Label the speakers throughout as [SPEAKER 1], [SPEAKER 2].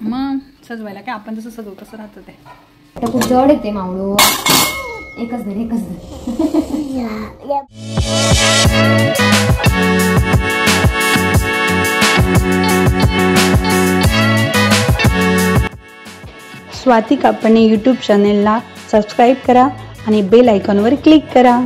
[SPEAKER 1] मग सजवायला काय आपण जसं सजवू तसं राहतं ते.
[SPEAKER 2] आता खूप जड येते मावळू. एकच धर एकच धर.
[SPEAKER 1] स्वाती कापणे यूट्यूब चॅनेलला सबस्क्राईब करा आणि बेल आयकॉनवर क्लिक करा.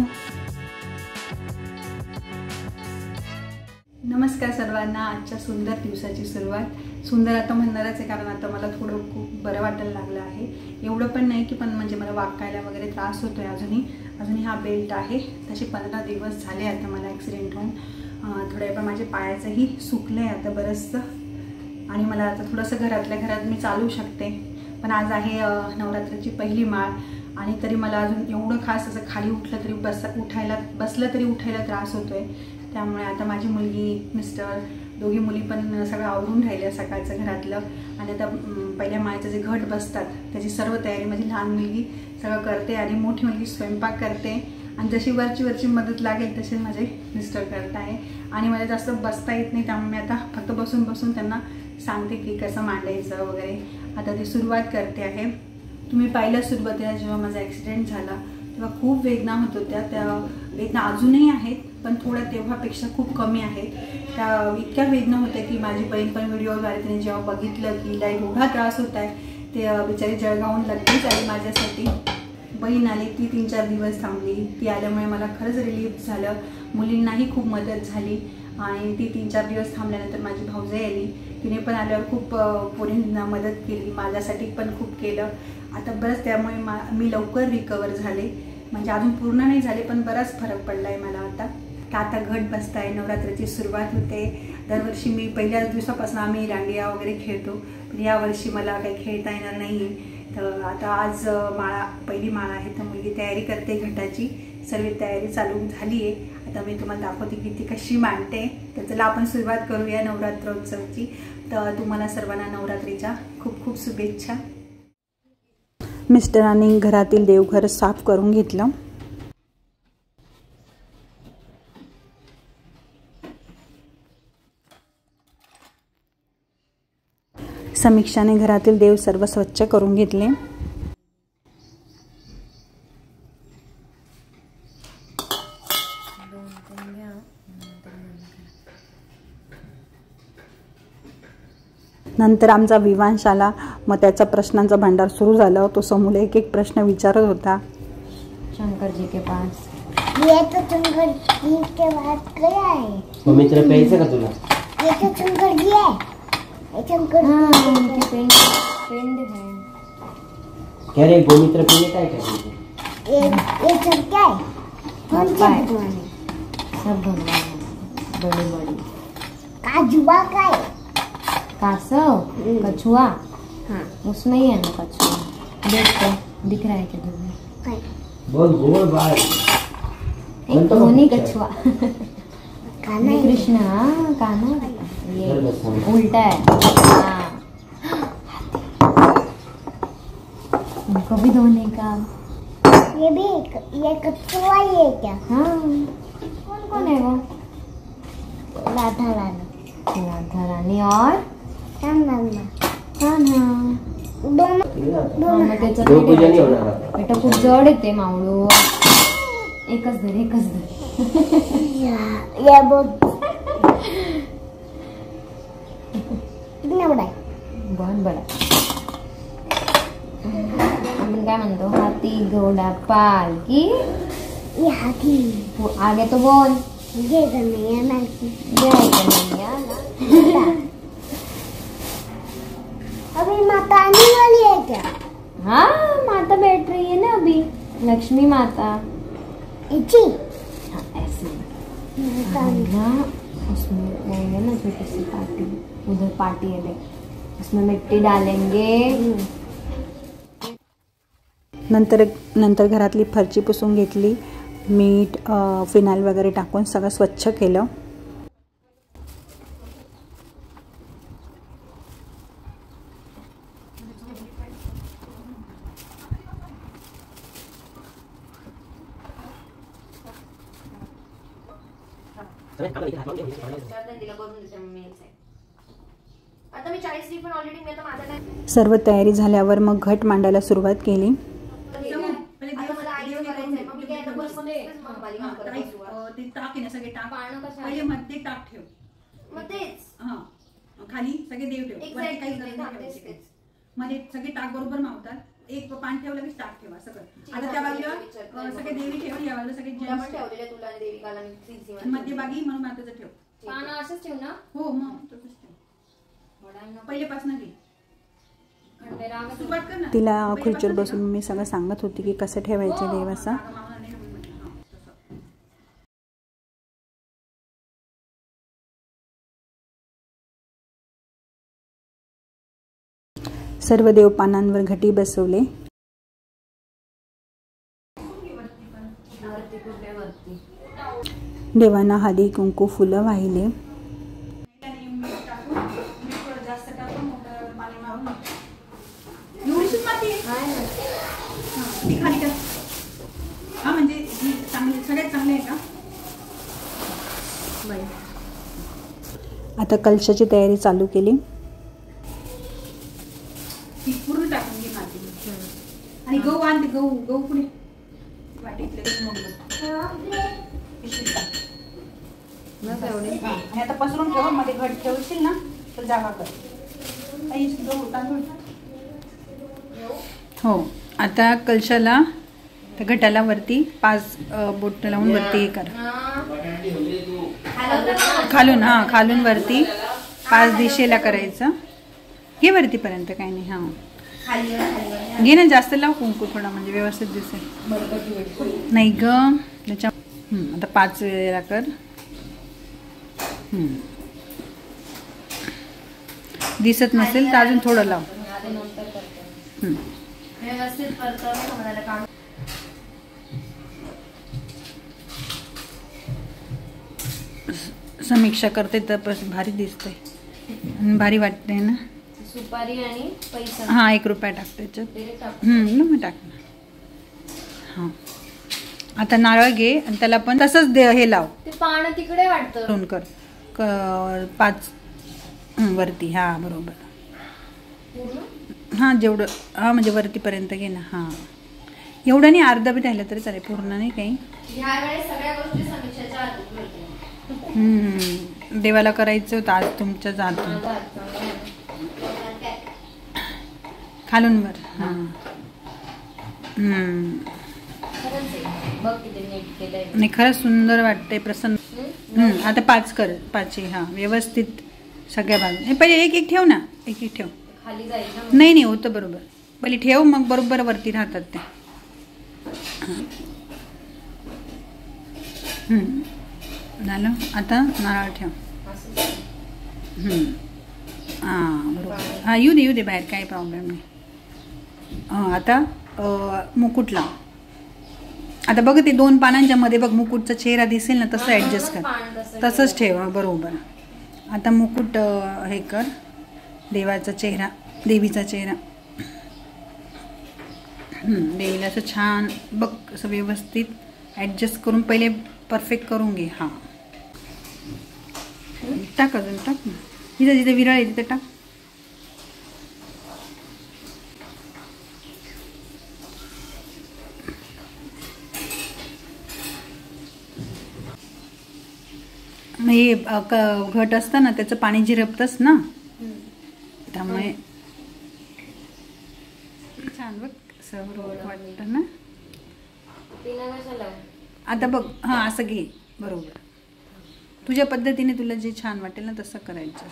[SPEAKER 1] नमस्कार सर्वांना. आजच्या सुंदर दिवसाची सुरुवात सुंदर आता म्हणणारच आहे, कारण आता मला थोडं खूप बरं वाटायला लागलं आहे. एवढं पण नाही की पण म्हणजे मला वाकायला वगैरे त्रास होतोय. अजूनही हा बेल्ट आहे. तसे 15 दिवस झाले आता मला ॲक्सिडेंट होऊन. थोड्या पण माझे पायाचंही सुकलं आहे आता बरंचसं, आणि मला आता थोडंसं घरातल्या घरात मी चालू शकते. पण आज आहे नवरात्राची पहिली माळ, आणि तरी मला अजून एवढं खास असं खाली उठलं तरी बसलं तरी उठायला त्रास होतोय. त्यामुळे आता माझी मुलगी, मिस्टर, दोघी मुली पण सगळं आवरून राहिल्या सकाळचं घरातलं. आणि आता पहिल्या माळेचं जे घट बसतात त्याची सर्व तयारी माझी लहान मुलगी सगळं करते, आणि मोठी मुलगी स्वयंपाक करते. आणि जशी वरची मदत लागेल तसे माझे मिस्टर करत आहे. आणि मला जास्त बसता येत नाही, त्यामुळे आता फक्त बसून त्यांना सांगते की कसं मांडायचं वगैरे. आता ती सुरुवात करते आहे. तुम्ही पाहिलं सुरुवातीला जेव्हा माझा ॲक्सिडेंट झाला तेव्हा खूप वेदना होत होत्या. त्या वेदना अजूनही आहेत, पण थोड्या तेव्हापेक्षा खूप कमी आहेत. त्या इतक्या वेदना होत्या की माझी बहीण पण व्हिडिओद्वारे तिने जेव्हा बघितलं की हिला एवढा त्रास होत आहे, ते बिचारी जळगावून लगेच आली माझ्यासाठी. बहीण आली, ती 3-4 दिवस थांबली. ती आल्यामुळे मला खरंच रिलीफ झालं. मुलींनाही खूप मदत झाली, आणि ती 3-4 दिवस थांबल्यानंतर माझी भाऊजाई आली. तिने पण आल्यावर खूप पोरींना मदत केली, माझ्यासाठी पण खूप केलं. आता बरंच त्यामुळे मी लवकर रिकवर झाले. म्हणजे अजून पूर्ण नाही झाले, पण बराच फरक पडला आहे मला आता घट बसत आहे. नवरात्राची सुरुवात होते. दरवर्षी मी पहिल्याच दिवसापासून आम्ही दांडिया वगैरे खेळतो, पण यावर्षी मला काही खेळता येणार नाही. तर आता आज पहिली माळ आहे, तर मुलगी तयारी करते घटाची. सर्व तयारी चालू झाली आहे. आता मी तुम्हाला दाखवते की ती कशी मांडते. तर चला आपण सुरुवात करूया नवरात्रोत्सवाची. तर तुम्हाला सर्वांना नवरात्रीच्या खूप खूप शुभेच्छा. मिस्टरांनी घरातील देवघर साफ करून घेतलं. समीक्षाने घरातील देव सर्व स्वच्छ करून घेतले. नंतर आमचा विवांश आला. मग त्याचा प्रश्नांचा भांडार सुरू झाला. तो समोर एक एक प्रश्न विचारत होता.
[SPEAKER 2] शंकर जी के पास
[SPEAKER 3] ये तो शंकर जी के पास क्या है?
[SPEAKER 4] पवित्र प्यायचं का तुला?
[SPEAKER 3] ये तो शंकर जी है. ये शंकर
[SPEAKER 2] उनकी पिंड है.
[SPEAKER 4] क्या रे गोमित्र पिणे काय करायचं?
[SPEAKER 3] ये सब क्या है? कौन से भगवान है?
[SPEAKER 2] सब भगवान बड़े बड़े.
[SPEAKER 3] काजुआ का है?
[SPEAKER 2] कासव, कछुआ. हाँ, उसमें ही है ना कछुआ. देखो दिख रहा है क्या तुम्हें?
[SPEAKER 4] बोल बाय.
[SPEAKER 2] एक धोनी कछुआ.
[SPEAKER 3] कान्हा
[SPEAKER 2] कृष्ण. कान्हा ये उल्टा है. हाँ. उनको भी धोने का.
[SPEAKER 3] ये कछुआ ही है क्या?
[SPEAKER 2] हाँ. कौन है वो?
[SPEAKER 3] राधा रानी.
[SPEAKER 2] राधा रानी और
[SPEAKER 3] कान्हा.
[SPEAKER 2] दोनों त्याचं
[SPEAKER 4] देवपूजा नाही होणार आता.
[SPEAKER 2] बेटा खूप जड येते मावळू. एकच धर.
[SPEAKER 3] ये बहुत कितना बड़ा है?
[SPEAKER 2] बहुत बड़ा. आपण काय म्हणतो? हाती घोडा पालकी.
[SPEAKER 3] ये हाथी.
[SPEAKER 2] आगे तो बोल.
[SPEAKER 3] ये कन्हैया लाल की.
[SPEAKER 2] जय कन्हैया लाल.
[SPEAKER 3] अभी माता आने वाली है क्या?
[SPEAKER 2] हाँ, माता बैठ रही है ना अभी. लक्ष्मी माता.
[SPEAKER 3] इची.
[SPEAKER 2] हाँ, ऐसे
[SPEAKER 3] माता
[SPEAKER 2] ना. उसमें वो है ना छोटी सी पार्टी. उधर पार्टी है देख. उसमें मिट्टी डालेंगे.
[SPEAKER 1] नंतर घरातली फरची पुसून घेतली. मीठ, फिनाईल वगैरे टाकून सगळं स्वच्छ केलं.
[SPEAKER 2] आता मी 40 टी पण ऑलरेडी मी आता माझा नाही.
[SPEAKER 1] सर्व तयारी झाल्यावर मग घट मांडायला सुरुवात केली.
[SPEAKER 2] आता मला आईचं करायचंय. मग मी काय आता बसमध्ये मालिका करत बसू.
[SPEAKER 1] ते टाक ना सगळे टाक.
[SPEAKER 2] पाळणं कसं
[SPEAKER 1] पहिले मध्ये टाक ठेव.
[SPEAKER 2] मग तेच
[SPEAKER 1] हा खाली सगळे देव ठेव. वरती काही
[SPEAKER 2] एक्झॅक्टली
[SPEAKER 1] गरज नाही
[SPEAKER 2] तेच
[SPEAKER 1] ठेवायची.
[SPEAKER 2] तेच.
[SPEAKER 1] मध्ये सगळे टाक बरोबर मावतात. एक पान ठेवलं की टाक ठेवा सगळं. आता त्या बाजूला सगळे देवी ठेव, या बाजूला सगळे
[SPEAKER 2] तुला पण ठेवलेले तुला आणि देविकाला मी सीसी
[SPEAKER 1] मध्ये बागी म्हणून माताचं ठेव.
[SPEAKER 2] पानं असंच ठेव ना.
[SPEAKER 1] हो मग तसंच ठेव. पहिलेपासून घे. सुरुवात कर ना. तिला खुर्चीवर बसून मी सगळं सांगत होती की कसं ठेवायचं देव असा. सर्व देव पानांवर घटी बसवले. देवांना हळदी कुंकू फुलं वाहिले. म्हणजे सगळ्यात चांगले आहे का. आता कलशाची तयारी चालू केली. ती पूर्ण टाकून घे माती. आणि गहू आणते. गहू पुढे वाटीतले आणि आता पसरून ठेव. मध्ये घट ठेवशील ना तर जागा कर. गहू तांदूळ. हो आता कलशाला त्या घटाला वरती 5 बोट लावून वरती हे कर. खालून खालून वरती 5 दिशेला करायचं. घे वरती पर्यंत काही नाही. हा घे ना. जास्त लाव कुंकू थोडा म्हणजे व्यवस्थित दिसेल. नाही ग त्याच्या. आता 5 वेळेला कर. दिसत नसेल तर अजून थोडं लाव. समीक्षा करते तर भारी दिसतंय. भारी वाटतंय ना.
[SPEAKER 2] सुपारी आणि पैसा.
[SPEAKER 1] हा 1 रुपया टाक त्याच्यात. मग टाक ना. हा आता नारळ घे आणि त्याला पण तसंच हे लाव.
[SPEAKER 2] ते पान तिकडे वाटतं.
[SPEAKER 1] कर 5 वरती. हा बरोबर. हा जेवढं. हा म्हणजे वरतीपर्यंत घे ना. हा एवढं नाही. अर्धा बी राहिलं तरी चालेल. पूर्ण नाही काही. देवाला करायचं होतं आज तुमच्या जातून. खालून वर. हा नाही खरंच सुंदर वाटतंय. प्रसन्न. आता 5 कर. 5 हा व्यवस्थित सगळ्या बाजू. हे पहिले एक ठेव ना. एक ठेव.
[SPEAKER 2] खाली जाईल.
[SPEAKER 1] नाही होतं बरोबर. पहिले ठेव मग बरोबर वरती राहतात ते. झालं. आता नारळ ठेव. बरोबर. हा येऊ दे बाहेर. काही प्रॉब्लेम नाही. आता मुकुट लाव. आता बघ ते 2 पानांच्या मध्ये बघ मुकुटचा चेहरा दिसेल ना तसं ऍडजस्ट कर. तसंच ठेव. बरोबर. आता मुकुट हे कर. देवाचा चेहरा. देवीचा चेहरा. देवीला असं छान बघ असं व्यवस्थित ऍडजस्ट करून पहिले परफेक्ट करून घे. हा टाक. अजून टाक ना. जिथे विरळ आहे तिथे टाक. हे घट असतं ना त्याचं पाणी जिरपतच ना त्यामुळे छान बघ बरोबर वाटतं ना. आता बघ. हा असं घे. बरोबर. तुझ्या पद्धतीने तुला जे छान वाटेल ना तसं करायचं.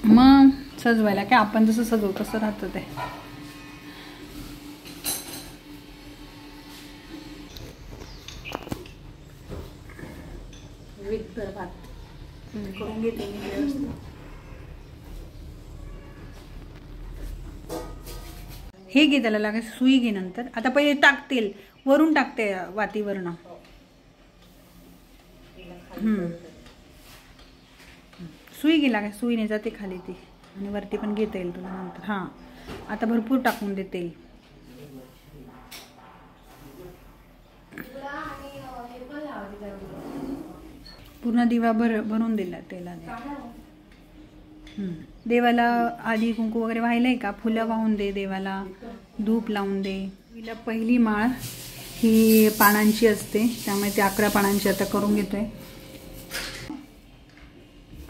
[SPEAKER 1] मग सजवायला काय आपण जसं सजवू तसं राहतं ते. करून घेते मी व्यवस्थित. हे घे. त्याला लागायचं सुई घे नंतर. आता पहिले टाक तेल. वरून टाकते वातीवरनं. सुई घे. लागायचं सुईने जाते खाली ती. आणि वरती पण घेता येईल तुला नंतर. हा आता भरपूर टाकून दे तेल. पूर्ण दिवा भरून दिला तेलाने. देवाला आधी कुंकू वगैरे वाहिलंय का? फुलं वाहून दे देवाला, धूप लावून दे. तिला पहिली माळ ही पानांची असते, त्यामुळे ते 11 पानांची आता करून घेतोय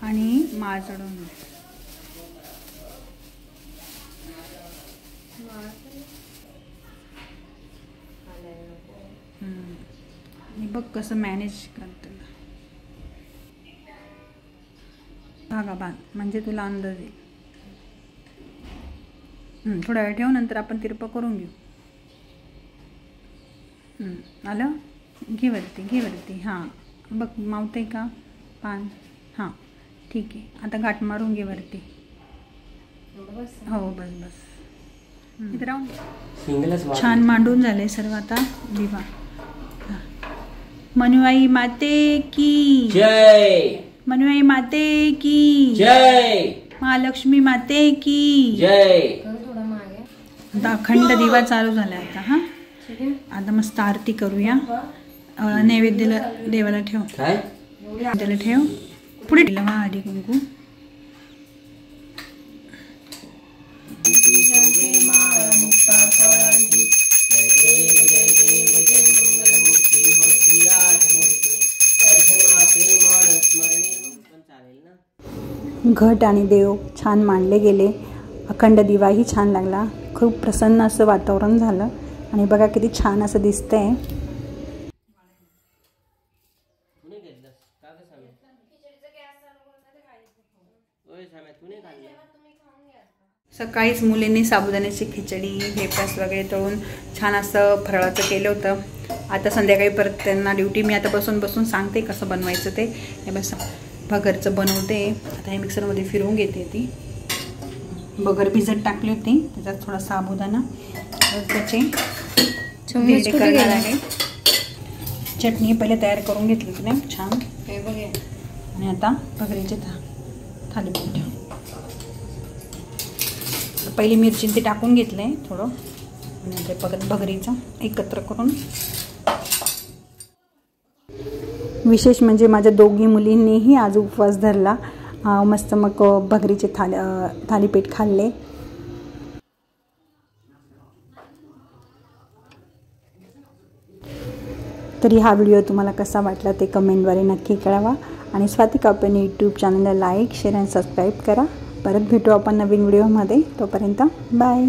[SPEAKER 1] आणि माळ चढवून दे. बघ कसं मॅनेज करतो. धागा बांध म्हणजे तुला अंदाज येईल. थोडा वेळ ठेव, नंतर आपण तिरपं करून घेऊ. आलं? घे वरती. हां बघ मावतंय का पान? हां ठीक आहे. आता गाठ मारून घे वरती. हो बस इथे राहून. छान मांडून झाले सर्व. आता दिवा. मनुआई माते की
[SPEAKER 4] जय.
[SPEAKER 1] मनुआई माते की
[SPEAKER 4] जय.
[SPEAKER 1] महालक्ष्मी माते की
[SPEAKER 4] जय.
[SPEAKER 1] आता अखंड दिवा चालू झाला आता. हा आता मस्त आरती करूया. नैवेद्याला देवाला ठेव.
[SPEAKER 4] काय?
[SPEAKER 1] त्याला ठेव. पुढे ठेवा आधी कुंकू. घट आणि देव छान मांडले गेले. अखंड दिवाही छान लागला. खूप प्रसन्न असं वातावरण झालं. आणि बघा किती छान असं दिसतंय. सकाळीच मुलींनी साबुदाण्याची खिचडी, वेफर्स वगैरे तळून छान असं फराळाचं केलं होतं. आता संध्याकाळी परत त्यांना ड्युटी. मी आता बसून सांगते कसं बनवायचं ते. हे बस भगरचं बनवते. आता हे मिक्सरमध्ये फिरवून घेते. ती भगर भिजत टाकली होती, त्याच्यात थोडा साबुदाणा, त्याचे भेंडे करणार आहे. चटणी पहिले तयार करून घेतली होती ना छान. आणि आता भगरीचे थालीपीठ. पहिली मिरची ते टाकून घेतले थोडं, आणि ते भगरीचं एकत्र करून. विशेष म्हणजे माझ्या दोघी मुलींनीही आज उपवास धरला. मस्त मग भगरीचे थालीपीठ खाल्ले. तरी हा व्हिडिओ तुम्हाला कसा वाटला ते कमेंटद्वारे नक्की कळवा. आणि स्वाती कापे यूट्यूब चॅनलला लाईक, शेअर आणि सबस्क्राईब करा. परत भेटू आपण नवीन व्हिडिओमध्ये. तोपर्यंत बाय.